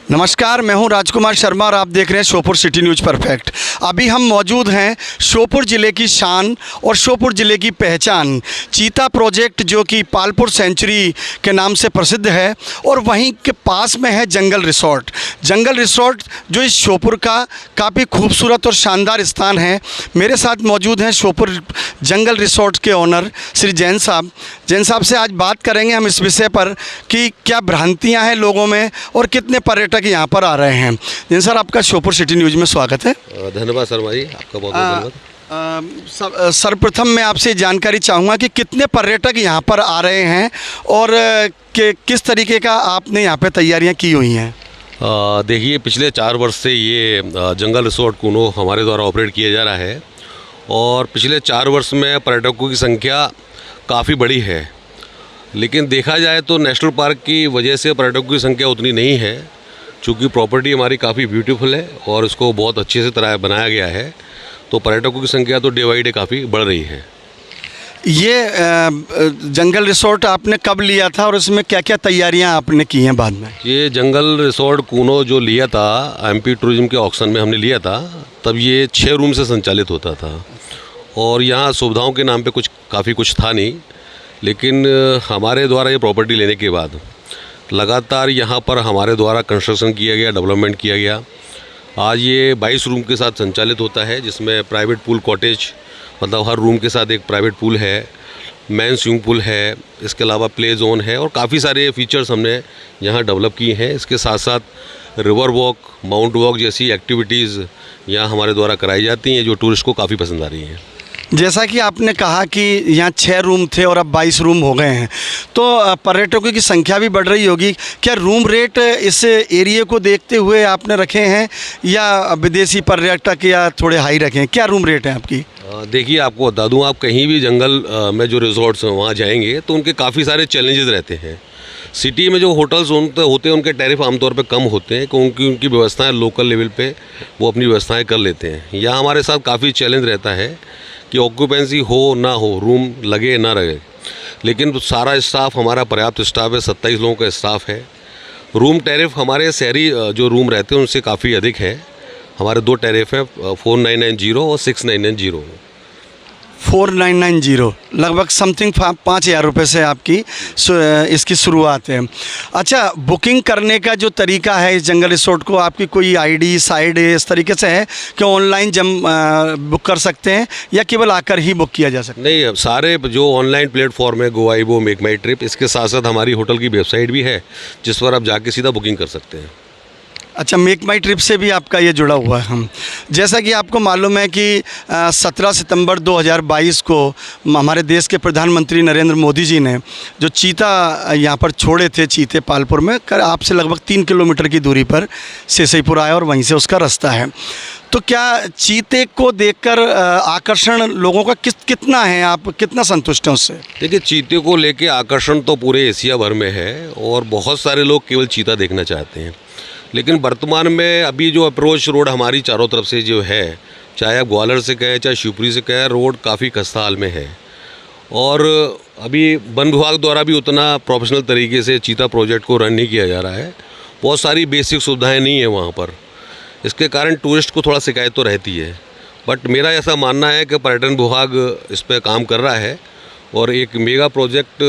नमस्कार, मैं हूं राजकुमार शर्मा और आप देख रहे हैं श्योपुर सिटी न्यूज़ परफेक्ट। अभी हम मौजूद हैं श्योपुर ज़िले की शान और श्योपुर ज़िले की पहचान चीता प्रोजेक्ट, जो कि पालपुर सेंचुरी के नाम से प्रसिद्ध है, और वहीं के पास में है जंगल रिसोर्ट। जंगल रिसोर्ट जो इस श्योपुर का काफ़ी खूबसूरत और शानदार स्थान है। मेरे साथ मौजूद हैं श्योपुर जंगल रिसोर्ट के ओनर श्री जैन साहब। जैन साहब से आज बात करेंगे हम इस विषय पर कि क्या भ्रांतियाँ हैं लोगों में और कितने पर्यटक यहाँ पर आ रहे हैं। जैन सर, आपका श्योपुर सिटी न्यूज़ में स्वागत है। धन्यवाद शर्मा जी, आपका बहुत बहुत धन्यवाद। सर्वप्रथम मैं आपसे जानकारी चाहूँगा कि कितने पर्यटक यहाँ पर आ रहे हैं और किस तरीके का आपने यहाँ पे तैयारियाँ की हुई हैं। देखिए, पिछले 4 वर्ष से ये जंगल रिसोर्ट कूनो हमारे द्वारा ऑपरेट किया जा रहा है और पिछले 4 वर्ष में पर्यटकों की संख्या काफ़ी बड़ी है। लेकिन देखा जाए तो नेशनल पार्क की वजह से पर्यटकों की संख्या उतनी नहीं है, चूँकि प्रॉपर्टी हमारी काफ़ी ब्यूटीफुल है और इसको बहुत अच्छे से तरह बनाया गया है, तो पर्यटकों की संख्या तो डे बाई डे काफ़ी बढ़ रही है। ये जंगल रिसोर्ट आपने कब लिया था और इसमें क्या क्या तैयारियां आपने की हैं बाद में? ये जंगल रिसोर्ट कूनो जो लिया था एमपी टूरिज्म के ऑक्शन में हमने लिया था, तब ये 6 रूम से संचालित होता था और यहाँ सुविधाओं के नाम पे काफ़ी कुछ था नहीं। लेकिन हमारे द्वारा ये प्रॉपर्टी लेने के बाद लगातार यहाँ पर हमारे द्वारा कंस्ट्रक्शन किया गया, डेवलपमेंट किया गया। आज ये 22 रूम के साथ संचालित होता है, जिसमें प्राइवेट पूल कॉटेज, मतलब हर रूम के साथ एक प्राइवेट पूल है, मेन स्विमिंग पूल है, इसके अलावा प्ले जोन है और काफ़ी सारे फीचर्स हमने यहाँ डेवलप किए हैं। इसके साथ साथ रिवर वॉक, माउंट वॉक जैसी एक्टिविटीज़ यहाँ हमारे द्वारा कराई जाती हैं, जो टूरिस्ट को काफ़ी पसंद आ रही हैं। जैसा कि आपने कहा कि यहाँ 6 रूम थे और अब 22 रूम हो गए हैं, तो पर्यटकों की संख्या भी बढ़ रही होगी। क्या रूम रेट इस एरिया को देखते हुए आपने रखे हैं या विदेशी पर्यटक या थोड़े हाई रखे हैं? क्या रूम रेट है आपकी? देखिए, आपको बता दूं, आप कहीं भी जंगल में जो रिजॉर्ट्स हैं वहाँ जाएंगे तो उनके काफ़ी सारे चैलेंजेस रहते हैं। सिटी में जो होटल्स होते हैं उनके टैरिफ आमतौर पे कम होते हैं, क्योंकि उनकी व्यवस्थाएं लोकल लेवल पे वो अपनी व्यवस्थाएं कर लेते हैं। यहाँ हमारे साथ काफ़ी चैलेंज रहता है कि ऑक्यूपेंसी हो ना हो, रूम लगे ना लगे, लेकिन सारा स्टाफ हमारा पर्याप्त स्टाफ है, 27 लोगों का स्टाफ है। रूम टैरिफ हमारे शहरी जो रूम रहते हैं उनसे काफ़ी अधिक है। हमारे 2 टैरिफ हैं, 4990 और 6990। 4990 लगभग समथिंग 5000 रुपये से आपकी इसकी शुरुआत है। अच्छा, बुकिंग करने का जो तरीका है इस जंगल रिसोर्ट को, आपकी कोई आईडी साइड इस तरीके से है कि ऑनलाइन बुक कर सकते हैं या केवल आकर ही बुक किया जा सकता है? नहीं, सारे जो ऑनलाइन प्लेटफॉर्म है, गोआईबो, मेक माई ट्रिप, इसके साथ साथ हमारी होटल की वेबसाइट भी है जिस पर आप जाके सीधा बुकिंग कर सकते हैं। अच्छा, मेक माई ट्रिप से भी आपका ये जुड़ा हुआ है। हम जैसा कि आपको मालूम है कि 17 सितंबर 2022 को हमारे देश के प्रधानमंत्री नरेंद्र मोदी जी ने जो चीता यहाँ पर छोड़े थे, चीते पालपुर में, आपसे लगभग 3 किलोमीटर की दूरी पर सेसईपुर आया और वहीं से उसका रास्ता है। तो क्या चीते को देखकर आकर्षण लोगों का कितना है, आप कितना संतुष्ट हैं उससे? देखिए, चीते को लेके आकर्षण तो पूरे एशिया भर में है और बहुत सारे लोग केवल चीता देखना चाहते हैं। लेकिन वर्तमान में अभी जो अप्रोच रोड हमारी चारों तरफ से जो है, चाहे आप ग्वालियर से कहें चाहे शिवपुरी से कहें, रोड काफ़ी खस्ता हाल में है और अभी वन विभाग द्वारा भी उतना प्रोफेशनल तरीके से चीता प्रोजेक्ट को रन नहीं किया जा रहा है। बहुत सारी बेसिक सुविधाएं नहीं है वहाँ पर, इसके कारण टूरिस्ट को थोड़ा शिकायत तो रहती है। बट मेरा ऐसा मानना है कि पर्यटन विभाग इस पर काम कर रहा है और एक मेगा प्रोजेक्ट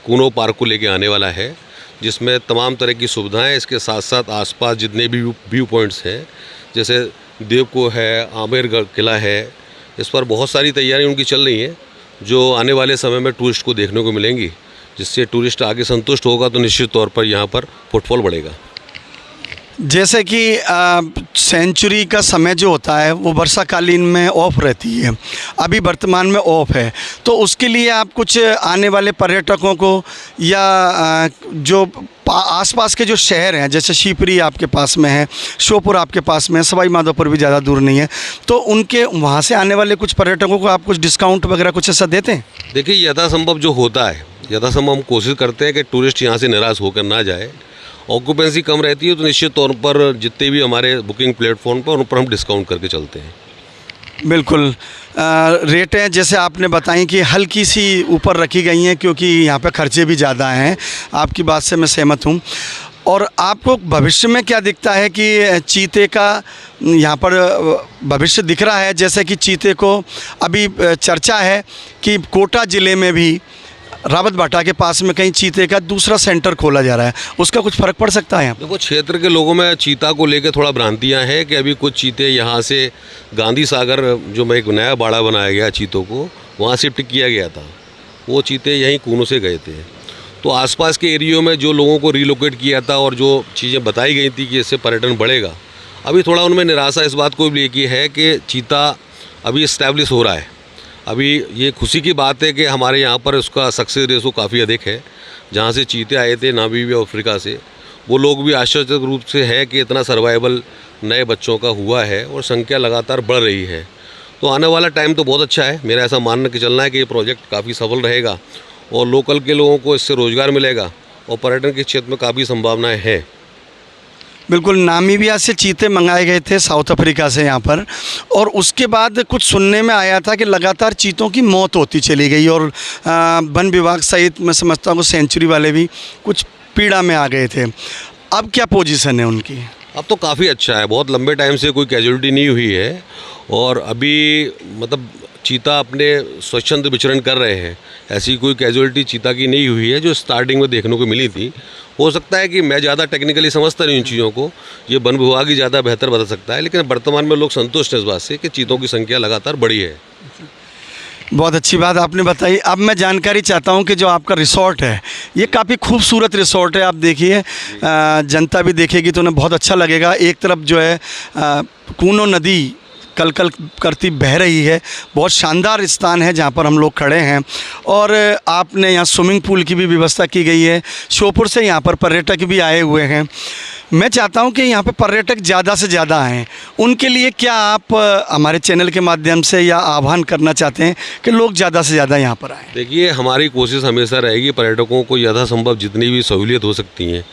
कूनो पार्क को लेके आने वाला है, जिसमें तमाम तरह की सुविधाएं, इसके साथ साथ आसपास जितने भी व्यू पॉइंट्स हैं, जैसे देवको है, आमेरगढ़ किला है, इस पर बहुत सारी तैयारी उनकी चल रही हैं जो आने वाले समय में टूरिस्ट को देखने को मिलेंगी, जिससे टूरिस्ट आगे संतुष्ट होगा तो निश्चित तौर पर यहाँ पर फुटफॉल बढ़ेगा। जैसे कि सेंचुरी का समय जो होता है वो वर्षाकालीन में ऑफ रहती है, अभी वर्तमान में ऑफ है, तो उसके लिए आप कुछ आने वाले पर्यटकों को या जो आसपास के जो शहर हैं, जैसे शिवपुरी आपके पास में है, श्योपुर आपके पास में है, सवाई माधोपुर भी ज़्यादा दूर नहीं है, तो उनके वहाँ से आने वाले कुछ पर्यटकों को आप कुछ डिस्काउंट वगैरह कुछ ऐसा देते हैं? देखिए, यथासंभव जो होता है, यथासंभव हम कोशिश करते हैं कि टूरिस्ट यहाँ से निराश होकर ना जाए। ऑक्यूपेंसी कम रहती है तो निश्चित तौर पर जितने भी हमारे बुकिंग प्लेटफॉर्म पर उन पर हम डिस्काउंट करके चलते हैं। बिल्कुल, रेटें जैसे आपने बताई कि हल्की सी ऊपर रखी गई हैं क्योंकि यहाँ पे खर्चे भी ज़्यादा हैं, आपकी बात से मैं सहमत हूँ। और आपको भविष्य में क्या दिखता है कि चीते का यहाँ पर भविष्य दिख रहा है? जैसे कि चीते को अभी चर्चा है कि कोटा ज़िले में भी रावत भाटा के पास में कहीं चीते का दूसरा सेंटर खोला जा रहा है, उसका कुछ फ़र्क पड़ सकता है यहाँ पर? देखो, क्षेत्र के लोगों में चीता को लेकर थोड़ा भ्रांतियाँ हैं कि अभी कुछ चीते यहाँ से गांधी सागर जो में एक नया बाड़ा बनाया गया चीतों को, वहाँ शिफ्ट किया गया था। वो चीते यहीं कूनों से गए थे। तो आसपास के एरियो में जो लोगों को रिलोकेट किया था और जो चीज़ें बताई गई थी कि इससे पर्यटन बढ़ेगा, अभी थोड़ा उनमें निराशा इस बात को भी लेके है कि चीता अभी इस्टेब्लिश हो रहा है। अभी ये खुशी की बात है कि हमारे यहाँ पर उसका सक्सेस रेशो काफ़ी अधिक है। जहाँ से चीते आए थे नामीबिया अफ्रीका से, वो लोग भी आश्चर्यजनक रूप से है कि इतना सर्वाइवल नए बच्चों का हुआ है और संख्या लगातार बढ़ रही है। तो आने वाला टाइम तो बहुत अच्छा है। मेरा ऐसा मानना कि चलना है कि ये प्रोजेक्ट काफ़ी सफल रहेगा और लोकल के लोगों को इससे रोज़गार मिलेगा और पर्यटन के क्षेत्र में काफ़ी संभावनाएं हैं। बिल्कुल, नामीबिया से चीते मंगाए गए थे, साउथ अफ्रीका से यहाँ पर, और उसके बाद कुछ सुनने में आया था कि लगातार चीतों की मौत होती चली गई और वन विभाग सहित मैं समझता हूँ सेंचुरी वाले भी कुछ पीड़ा में आ गए थे। अब क्या पोजीशन है उनकी? अब तो काफ़ी अच्छा है। बहुत लंबे टाइम से कोई कैजुअलिटी नहीं हुई है और अभी मतलब चीता अपने स्वच्छंद विचरण कर रहे हैं। ऐसी कोई कैजुअलिटी चीता की नहीं हुई है जो स्टार्टिंग में देखने को मिली थी। हो सकता है कि मैं ज़्यादा टेक्निकली समझता नहीं इन चीज़ों को, ये वन विभाग ही ज़्यादा बेहतर बता सकता है, लेकिन वर्तमान में लोग संतुष्ट हैं इस बात से कि चीतों की संख्या लगातार बढ़ी है। बहुत अच्छी बात आपने बताई। अब मैं जानकारी चाहता हूं कि जो आपका रिसोर्ट है, ये काफ़ी खूबसूरत रिसोर्ट है। आप देखिए, जनता भी देखेगी तो उन्हें बहुत अच्छा लगेगा। एक तरफ जो है कूनो नदी कल कल करती बह रही है। बहुत शानदार स्थान है जहाँ पर हम लोग खड़े हैं और आपने यहाँ स्विमिंग पूल की भी व्यवस्था की गई है। श्योपुर से यहाँ पर पर्यटक भी आए हुए हैं। मैं चाहता हूँ कि यहाँ पे पर्यटक ज़्यादा से ज़्यादा आएँ। उनके लिए क्या आप हमारे चैनल के माध्यम से या आह्वान करना चाहते हैं कि लोग ज़्यादा से ज़्यादा यहाँ पर आएँ? देखिए, हमारी कोशिश हमेशा रहेगी पर्यटकों को यथासंभव जितनी भी सहूलियत हो सकती हैं,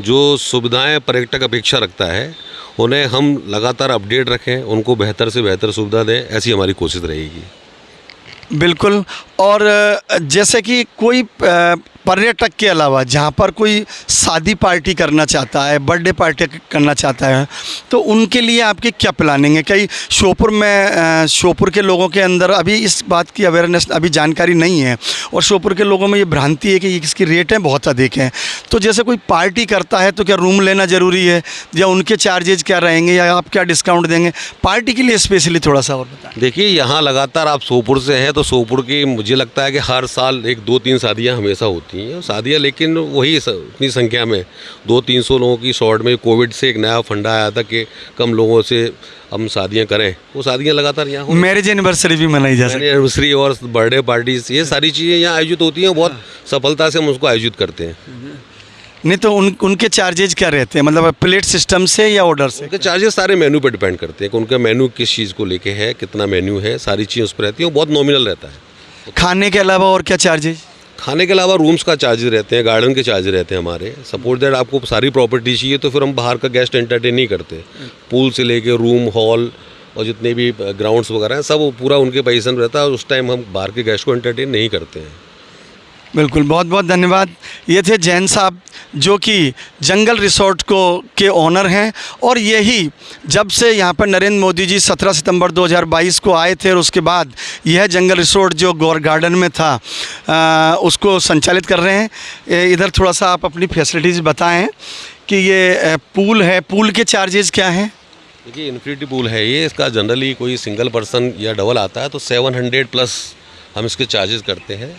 जो सुविधाएं पर्यटक अपेक्षा रखता है, उन्हें हम लगातार अपडेट रखें, उनको बेहतर से बेहतर सुविधा दें, ऐसी हमारी कोशिश रहेगी। बिल्कुल। और जैसे कि कोई पर्यटक के अलावा जहाँ पर कोई शादी पार्टी करना चाहता है, बर्थडे पार्टी करना चाहता है, तो उनके लिए आपकी क्या प्लानिंग है? कई श्योपुर में श्योपुर के लोगों के अंदर अभी इस बात की अवेयरनेस अभी जानकारी नहीं है और श्योपुर के लोगों में ये भ्रांति है कि इसकी रेटें बहुत अधिक हैं। तो जैसे कोई पार्टी करता है तो क्या रूम लेना ज़रूरी है या उनके चार्जेज क्या रहेंगे या आप क्या डिस्काउंट देंगे? पार्टी के लिए स्पेशली थोड़ा सा और बताएं। देखिए, यहाँ लगातार आप श्योपुर से हैं तो श्योपुर की मुझे लगता है कि हर साल 1-2-3 शादियाँ हमेशा होती हैं शादियाँ, लेकिन वही इतनी संख्या में 200-300 लोगों की शॉर्ट में कोविड से एक नया फंडा आया था कि कम लोगों से हम शादियाँ करें। वो शादियाँ लगातार यहाँ हो, मैरिज एनिवर्सरी भी मनाई जा सकती है, एनिवर्सरी और बर्थडे पार्टीज, ये सारी चीज़ें यहाँ आयोजित होती हैं। बहुत सफलता से हम उसको आयोजित करते हैं। नहीं तो उनके चार्जेज क्या रहते हैं? मतलब प्लेट सिस्टम से या ऑर्डर से? उनके चार्जेस सारे मेन्यू पर डिपेंड करते हैं कि उनका मेन्यू किस चीज़ को लेके है, कितना मेन्यू है, सारी चीज़ उस पर रहती है। वो बहुत नॉमिनल रहता है। खाने के अलावा और क्या चार्जेज? खाने के अलावा रूम्स का चार्जेस रहते हैं, गार्डन के चार्जेस रहते हैं हमारे। सपोज दैट आपको सारी प्रॉपर्टी चाहिए तो फिर हम बाहर का गेस्ट एंटरटेन नहीं करते। पूल से लेके रूम, हॉल और जितने भी ग्राउंड्स वगैरह हैं सब पूरा उनके पैसे में रहता है। उस टाइम हम बाहर के गेस्ट को एंटरटेन नहीं करते हैं। बिल्कुल, बहुत बहुत धन्यवाद। ये थे जैन साहब जो कि जंगल रिसोर्ट के ओनर हैं और यही जब से यहाँ पर नरेंद्र मोदी जी 17 सितंबर 2022 को आए थे और उसके बाद यह जंगल रिसोर्ट जो गौर गार्डन में था उसको संचालित कर रहे हैं। इधर थोड़ा सा आप अपनी फैसिलिटीज़ बताएं कि ये पूल है, पूल के चार्जेस क्या हैं? देखिए, इन्फिनिटी पूल है ये। इसका जनरली कोई सिंगल पर्सन या डबल आता है तो 700 प्लस हम इसके चार्जेस करते हैं।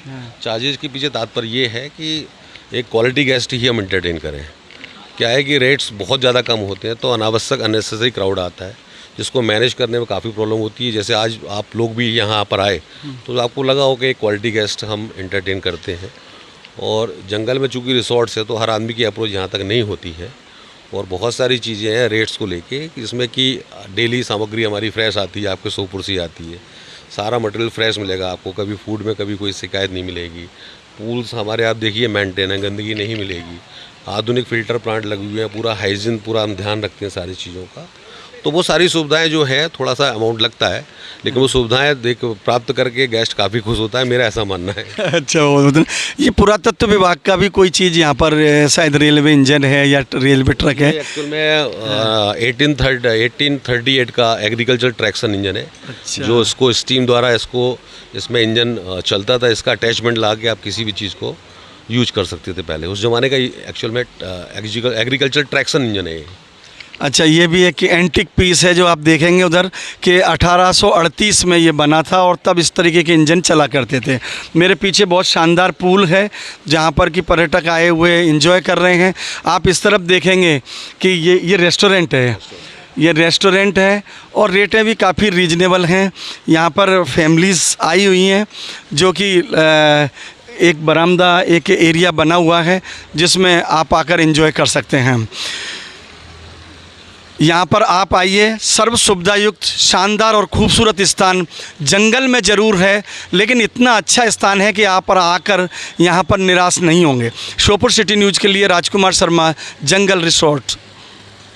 चार्जेस के पीछे तात्पर्य ये है कि एक क्वालिटी गेस्ट ही हम एंटरटेन करें। क्या है कि रेट्स बहुत ज़्यादा कम होते हैं तो अनावश्यक अननेसेसरी क्राउड आता है जिसको मैनेज करने में काफ़ी प्रॉब्लम होती है। जैसे आज आप लोग भी यहाँ पर आए तो आपको लगा हो कि एक क्वालिटी गेस्ट हम एंटरटेन करते हैं। और जंगल में चूँकि रिसोर्ट्स है तो हर आदमी की अप्रोच यहाँ तक नहीं होती है और बहुत सारी चीज़ें हैं रेट्स को लेके, इसमें कि डेली सामग्री हमारी फ्रेश आती है, आपके श्योपुर से आती है, सारा मटेरियल फ्रेश मिलेगा आपको, कभी फूड में कभी कोई शिकायत नहीं मिलेगी। पूल्स हमारे आप देखिए मेंटेन है, गंदगी नहीं मिलेगी, आधुनिक फ़िल्टर प्लांट लगे हुए हैं, पूरा हाइजीन पूरा हम ध्यान रखते हैं सारी चीज़ों का। तो वो सारी सुविधाएं जो है थोड़ा सा अमाउंट लगता है, लेकिन वो सुविधाएं देख प्राप्त करके गेस्ट काफ़ी खुश होता है, मेरा ऐसा मानना है। अच्छा, वो ये पुरातत्व विभाग का भी कोई चीज़ यहाँ पर शायद रेलवे इंजन है या रेलवे ट्रक है? एक्चुअल में 1838 का एग्रीकल्चर ट्रैक्शन इंजन है। अच्छा। जो इसको स्टीम द्वारा इसमें इंजन चलता था, इसका अटैचमेंट ला के आप किसी भी चीज़ को यूज कर सकते थे पहले, उस ज़माने का एक्चुअल में एग्रीकल्चर ट्रैक्शन इंजन है ये। अच्छा, ये भी एक एंटिक पीस है जो आप देखेंगे उधर कि 1838 में ये बना था और तब इस तरीके के इंजन चला करते थे। मेरे पीछे बहुत शानदार पूल है जहाँ पर कि पर्यटक आए हुए एंजॉय कर रहे हैं। आप इस तरफ देखेंगे कि ये रेस्टोरेंट है, ये रेस्टोरेंट है और रेटें भी काफ़ी रीजनेबल हैं। यहाँ पर फैमिलीज़ आई हुई हैं जो कि एक बरामदा, एक एरिया बना हुआ है जिसमें आप आकर एंजॉय कर सकते हैं। यहाँ पर आप आइए, सर्व सुविधायुक्त शानदार और खूबसूरत स्थान जंगल में ज़रूर है, लेकिन इतना अच्छा स्थान है कि आप पर आकर यहाँ पर निराश नहीं होंगे। श्योपुर सिटी न्यूज़ के लिए राजकुमार शर्मा, जंगल रिसोर्ट।